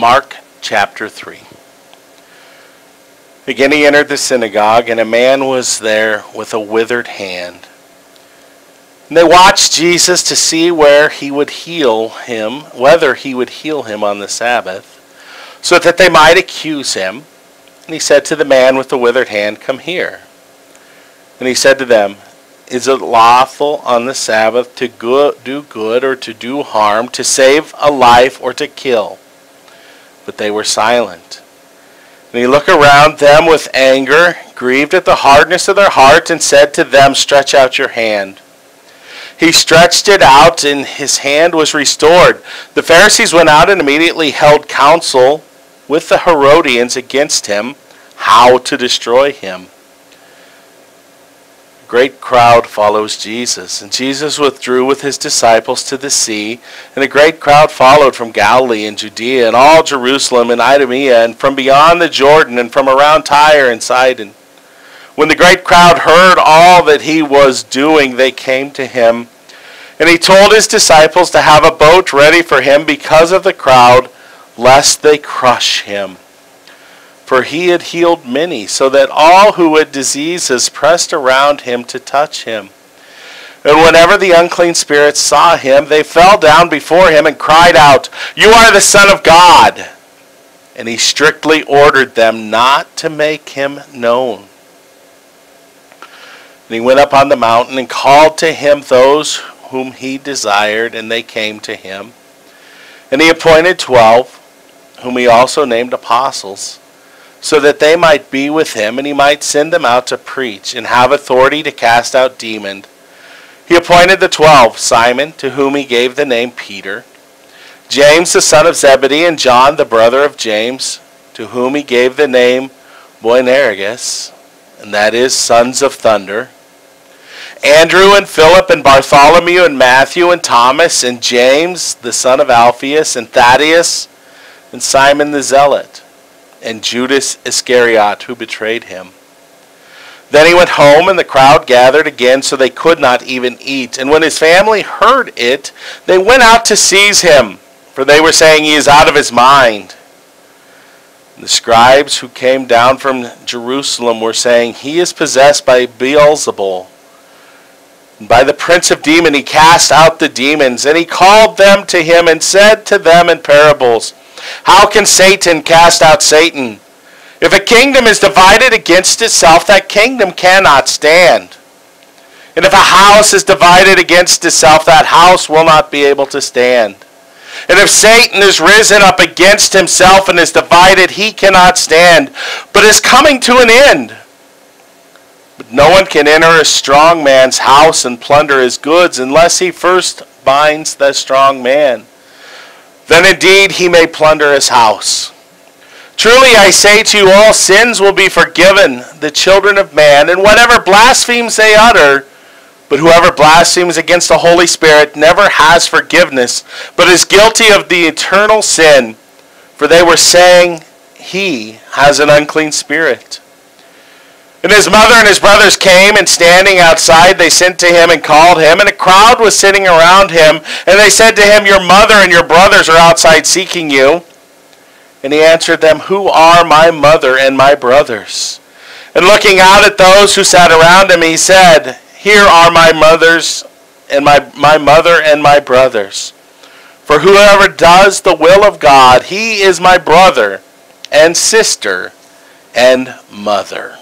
Mark chapter 3. Again he entered the synagogue, and a man was there with a withered hand. And they watched Jesus to see whether he would heal him on the Sabbath, so that they might accuse him. And he said to the man with the withered hand, "Come here." And he said to them, "Is it lawful on the Sabbath to do good or to do harm, to save a life or to kill?" But they were silent. And he looked around them with anger, grieved at the hardness of their hearts, and said to them, "Stretch out your hand." He stretched it out, and his hand was restored. The Pharisees went out and immediately held counsel with the Herodians against him, how to destroy him. A great crowd follows Jesus, and Jesus withdrew with his disciples to the sea, and a great crowd followed from Galilee and Judea and all Jerusalem and Idumea, and from beyond the Jordan, and from around Tyre and Sidon. When the great crowd heard all that he was doing, they came to him, and he told his disciples to have a boat ready for him because of the crowd, lest they crush him. For he had healed many, so that all who had diseases pressed around him to touch him. And whenever the unclean spirits saw him, they fell down before him and cried out, "You are the Son of God!" And he strictly ordered them not to make him known. And he went up on the mountain and called to him those whom he desired, and they came to him. And he appointed 12, whom he also named apostles, so that they might be with him, and he might send them out to preach, and have authority to cast out demons. He appointed the 12, Simon, to whom he gave the name Peter, James the son of Zebedee, and John the brother of James, to whom he gave the name Boanerges, and that is, sons of thunder, Andrew and Philip and Bartholomew and Matthew and Thomas and James the son of Alphaeus and Thaddeus and Simon the Zealot and Judas Iscariot who betrayed him. Then he went home, and the crowd gathered again, so they could not even eat. And when his family heard it, they went out to seize him, for they were saying, "He is out of his mind." And the scribes who came down from Jerusalem were saying, "He is possessed by Beelzebul. And by the prince of demons he cast out the demons." And he called them to him and said to them in parables, "How can Satan cast out Satan? If a kingdom is divided against itself, that kingdom cannot stand. And if a house is divided against itself, that house will not be able to stand. And if Satan is risen up against himself and is divided, he cannot stand, but is coming to an end. But no one can enter a strong man's house and plunder his goods unless he first binds the strong man. Then indeed he may plunder his house. Truly I say to you, all sins will be forgiven the children of man, and whatever blasphemies they utter. But whoever blasphemes against the Holy Spirit never has forgiveness, but is guilty of the eternal sin. For they were saying, he has an unclean spirit. And his mother and his brothers came, and standing outside they sent to him and called him. And a crowd was sitting around him. And they said to him, "Your mother and your brothers are outside seeking you." And he answered them, "Who are my mother and my brothers?" And looking out at those who sat around him, he said, "Here are my mothers and my mother and my brothers. For whoever does the will of God, he is my brother and sister and mother."